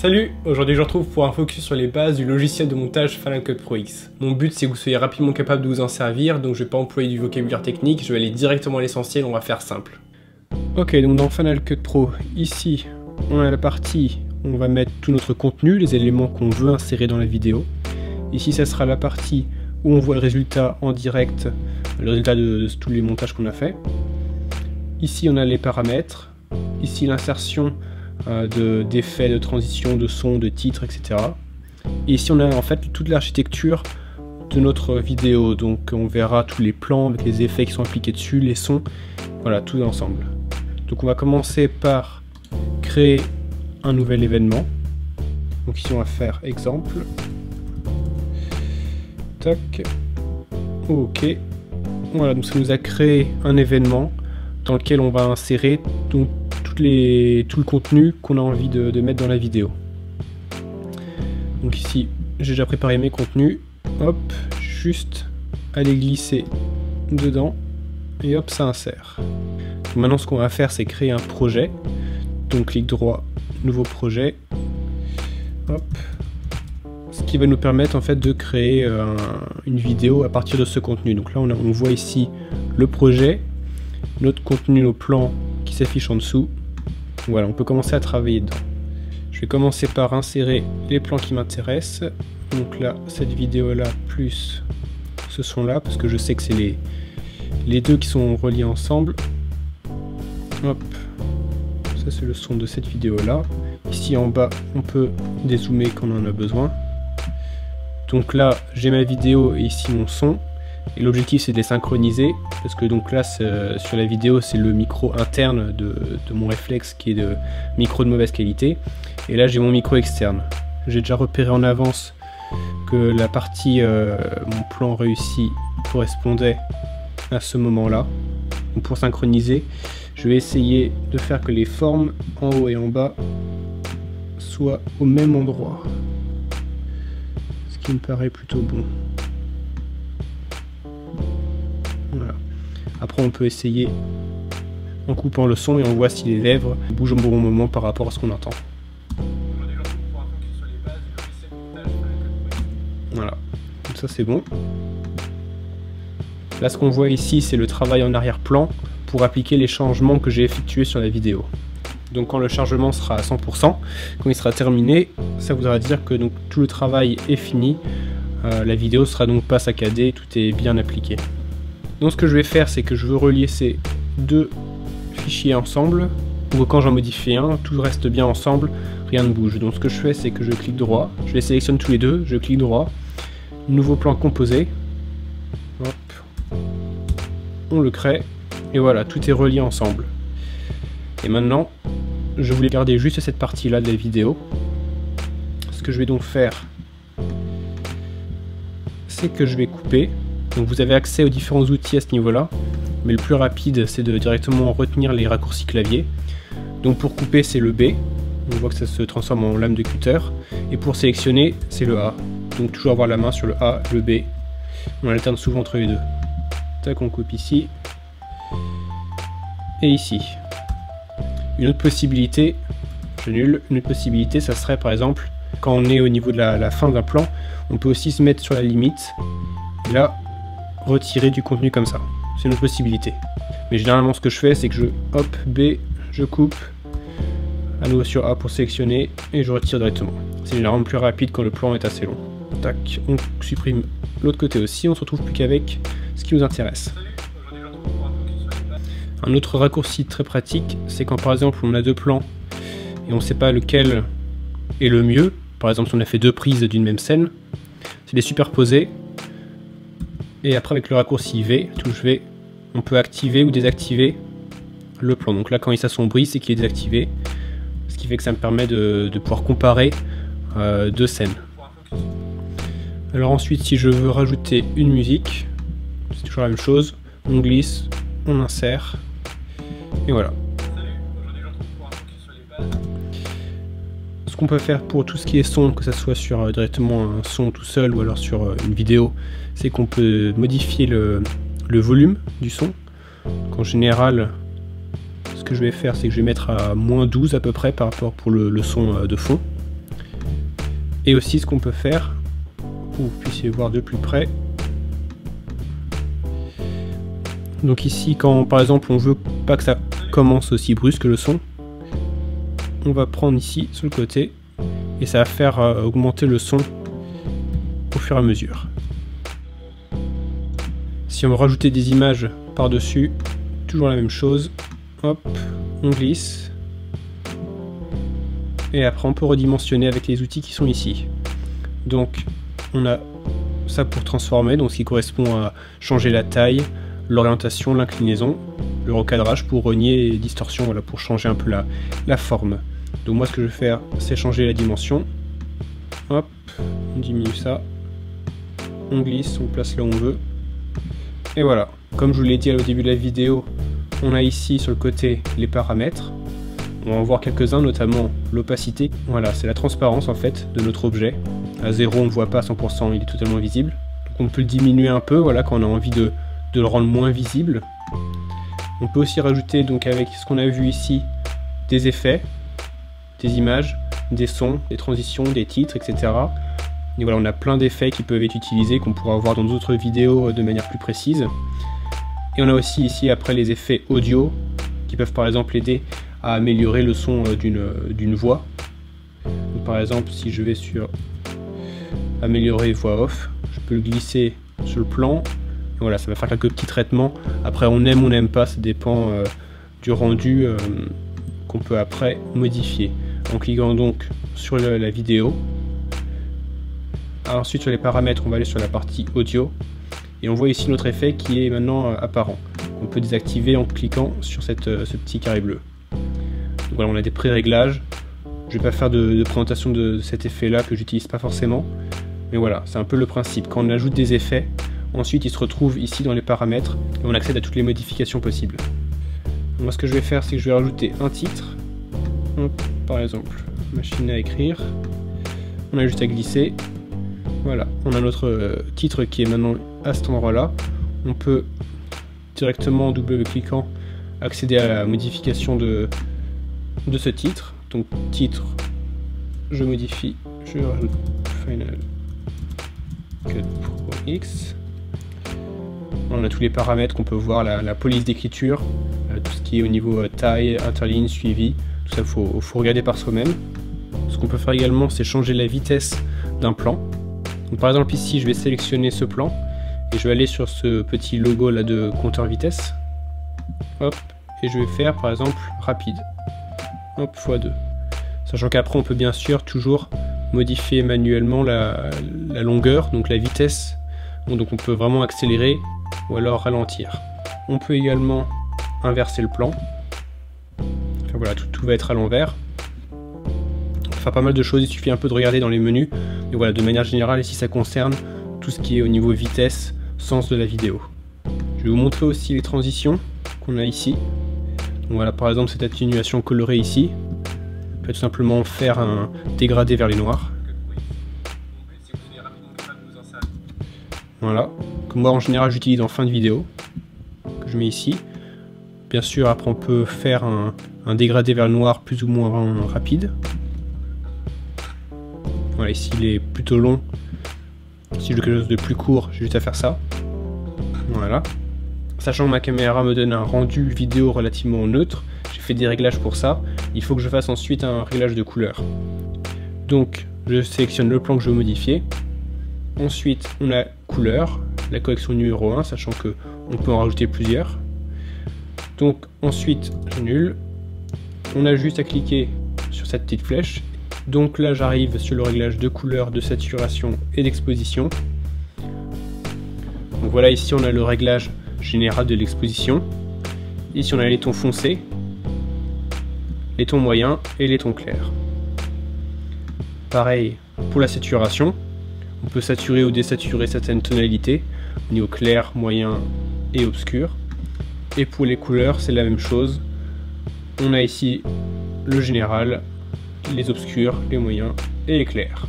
Salut, aujourd'hui je vous retrouve pour un focus sur les bases du logiciel de montage Final Cut Pro X. Mon but c'est que vous soyez rapidement capable de vous en servir, donc je vais pas employer du vocabulaire technique, je vais aller directement à l'essentiel, on va faire simple. Ok, donc dans Final Cut Pro, ici on a la partie où on va mettre tout notre contenu, les éléments qu'on veut insérer dans la vidéo. Ici ça sera la partie où on voit le résultat en direct, le résultat de tous les montages qu'on a fait. Ici on a les paramètres, ici l'insertion d'effets, de transition, de son, de titres, etc. Et ici on a en fait toute l'architecture de notre vidéo, donc on verra tous les plans avec les effets qui sont appliqués dessus, les sons, voilà, tout ensemble. Donc on va commencer par créer un nouvel événement. Donc ici on va faire exemple. Tac. Ok. Voilà, donc ça nous a créé un événement dans lequel on va insérer donc tout le contenu qu'on a envie de mettre dans la vidéo. Donc ici, j'ai déjà préparé mes contenus. Hop, juste aller glisser dedans et hop, ça insère. Donc maintenant, ce qu'on va faire, c'est créer un projet. Donc clic droit, nouveau projet. Hop. Ce qui va nous permettre en fait de créer une vidéo à partir de ce contenu. Donc là, on voit ici le projet, notre contenu, nos plans qui s'affichent en dessous. Voilà, on peut commencer à travailler dedans. Je vais commencer par insérer les plans qui m'intéressent. Donc là, cette vidéo-là, plus ce son-là, parce que je sais que c'est les deux qui sont reliés ensemble. Hop, ça c'est le son de cette vidéo-là. Ici en bas, on peut dézoomer quand on en a besoin. Donc là, j'ai ma vidéo et ici mon son. Et l'objectif c'est de les synchroniser, parce que donc là sur la vidéo c'est le micro interne de mon réflexe qui est de micro de mauvaise qualité, et là j'ai mon micro externe. J'ai déjà repéré en avance que la partie mon plan réussi correspondait à ce moment là. Donc pour synchroniser, je vais essayer de faire que les formes en haut et en bas soient au même endroit, ce qui me paraît plutôt bon. Voilà. Après on peut essayer en coupant le son et on voit si les lèvres bougent au bon moment par rapport à ce qu'on entend. Voilà, donc ça c'est bon. Là ce qu'on voit ici c'est le travail en arrière-plan pour appliquer les changements que j'ai effectués sur la vidéo. Donc quand le chargement sera à 100%, quand il sera terminé, ça voudra dire que donc, tout le travail est fini. La vidéo sera donc pas saccadée, tout est bien appliqué. Donc ce que je vais faire, c'est que je veux relier ces deux fichiers ensemble, pour que quand j'en modifie un, tout reste bien ensemble, rien ne bouge. Donc ce que je fais, c'est que je clique droit, je les sélectionne tous les deux, je clique droit, nouveau plan composé, hop, on le crée, et voilà, tout est relié ensemble. Et maintenant, je voulais garder juste cette partie-là de la vidéo. Ce que je vais donc faire, c'est que je vais couper. Donc vous avez accès aux différents outils à ce niveau-là, mais le plus rapide c'est de directement retenir les raccourcis clavier. Donc pour couper c'est le B, on voit que ça se transforme en lame de cutter, et pour sélectionner c'est le A. Donc toujours avoir la main sur le A, le B, on alterne souvent entre les deux. Tac, on coupe ici, et ici. Une autre possibilité, une autre possibilité ça serait par exemple, quand on est au niveau de la fin d'un plan, on peut aussi se mettre sur la limite, et là, retirer du contenu comme ça, c'est une autre possibilité. Mais généralement ce que je fais c'est que je hop B, je coupe à nouveau sur A pour sélectionner et je retire directement. C'est généralement plus rapide quand le plan est assez long. Tac, on supprime l'autre côté aussi, on se retrouve plus qu'avec ce qui nous intéresse. Un autre raccourci très pratique, c'est quand par exemple on a deux plans et on ne sait pas lequel est le mieux. Par exemple si on a fait deux prises d'une même scène, c'est les superposer. Et après avec le raccourci V, touche V, on peut activer ou désactiver le plan. Donc là quand il s'assombrit c'est qu'il est désactivé, ce qui fait que ça me permet de pouvoir comparer deux scènes. Alors ensuite si je veux rajouter une musique, c'est toujours la même chose, on glisse, on insère, et voilà. Ce qu'on peut faire pour tout ce qui est son, que ce soit sur directement un son tout seul ou alors sur une vidéo, c'est qu'on peut modifier le volume du son. Donc en général, ce que je vais faire, c'est que je vais mettre à -12 à peu près par rapport pour le son de fond. Et aussi ce qu'on peut faire, pour que vous puissiez voir de plus près. Donc ici, quand par exemple on veut pas que ça commence aussi brusque le son, on va prendre ici sur le côté et ça va faire augmenter le son au fur et à mesure. Si on veut rajouter des images par-dessus, toujours la même chose. Hop, on glisse. Et après on peut redimensionner avec les outils qui sont ici. Donc on a ça pour transformer, donc ce qui correspond à changer la taille, l'orientation, l'inclinaison, le recadrage pour renier et distorsion, voilà, pour changer un peu la forme. Donc moi ce que je vais faire, c'est changer la dimension. Hop, on diminue ça. On glisse, on place là où on veut. Et voilà, comme je vous l'ai dit au début de la vidéo, on a ici sur le côté les paramètres. On va en voir quelques-uns, notamment l'opacité. Voilà, c'est la transparence en fait de notre objet. À 0, on ne voit pas à 100%, il est totalement visible. Donc on peut le diminuer un peu, voilà, quand on a envie de le rendre moins visible. On peut aussi rajouter, donc avec ce qu'on a vu ici, des effets, des images, des sons, des transitions, des titres, etc. Et voilà, on a plein d'effets qui peuvent être utilisés, qu'on pourra voir dans d'autres vidéos de manière plus précise. Et on a aussi ici après les effets audio, qui peuvent par exemple aider à améliorer le son d'une voix. Donc, par exemple, si je vais sur améliorer voix off, je peux le glisser sur le plan. Et voilà, ça va faire quelques petits traitements. Après, on aime ou on n'aime pas, ça dépend du rendu qu'on peut après modifier. En cliquant donc sur la vidéo. Ensuite, sur les paramètres, on va aller sur la partie audio. Et on voit ici notre effet qui est maintenant apparent. On peut désactiver en cliquant sur ce petit carré bleu. Donc voilà, on a des pré-réglages. Je vais pas faire de présentation de cet effet là que j'utilise pas forcément. Mais voilà, c'est un peu le principe. Quand on ajoute des effets, ensuite ils se retrouvent ici dans les paramètres et on accède à toutes les modifications possibles. Moi ce que je vais faire, c'est que je vais rajouter un titre. Hop, par exemple, machine à écrire. On a juste à glisser. Voilà, on a notre titre qui est maintenant à cet endroit-là. On peut directement en double-cliquant accéder à la modification de ce titre. Donc titre, je modifie, je rajoute Final Cut Pro X. On a tous les paramètres qu'on peut voir, la police d'écriture, tout ce qui est au niveau taille, interligne, suivi, tout ça faut regarder par soi-même. Ce qu'on peut faire également, c'est changer la vitesse d'un plan. Donc, par exemple ici, je vais sélectionner ce plan et je vais aller sur ce petit logo là de compteur vitesse. Hop, et je vais faire par exemple rapide. Hop, x2. Sachant qu'après on peut bien sûr toujours modifier manuellement la longueur, donc la vitesse. Donc on peut vraiment accélérer ou alors ralentir. On peut également inverser le plan. Enfin voilà, tout va être à l'envers. On peut faire pas mal de choses, il suffit un peu de regarder dans les menus. Et voilà, de manière générale, ici ça concerne tout ce qui est au niveau vitesse, sens de la vidéo. Je vais vous montrer aussi les transitions qu'on a ici. Donc voilà, par exemple cette atténuation colorée ici. On peut tout simplement faire un dégradé vers les noirs. Voilà, que moi en général j'utilise en fin de vidéo, que je mets ici. Bien sûr, après on peut faire un dégradé vers le noir plus ou moins rapide. Voilà, ici il est plutôt long. Si je veux quelque chose de plus court, j'ai juste à faire ça. Voilà. Sachant que ma caméra me donne un rendu vidéo relativement neutre, j'ai fait des réglages pour ça. Il faut que je fasse ensuite un réglage de couleur. Donc, je sélectionne le plan que je veux modifier. Ensuite, on a couleur, la correction numéro 1, sachant que on peut en rajouter plusieurs. Donc, ensuite, j'annule. On a juste à cliquer sur cette petite flèche. Donc là, j'arrive sur le réglage de couleur, de saturation et d'exposition. Donc voilà, ici on a le réglage général de l'exposition. Ici on a les tons foncés, les tons moyens et les tons clairs. Pareil pour la saturation, on peut saturer ou désaturer certaines tonalités au niveau clair, moyen et obscur. Et pour les couleurs, c'est la même chose. On a ici le général, les obscurs, les moyens et les clairs.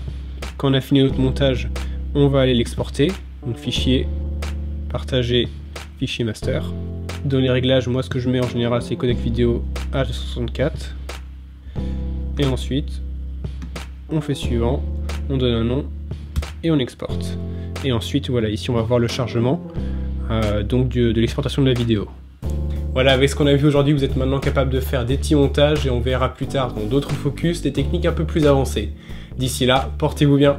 Quand on a fini notre montage, on va aller l'exporter. Donc fichier, partager, fichier master. Dans les réglages, moi ce que je mets en général c'est codec vidéo H264. Et ensuite, on fait suivant. on donne un nom et on exporte. Et ensuite, voilà, ici on va voir le chargement donc de l'exportation de la vidéo. Voilà, avec ce qu'on a vu aujourd'hui, vous êtes maintenant capable de faire des petits montages et on verra plus tard dans d'autres focus des techniques un peu plus avancées. D'ici là, portez-vous bien.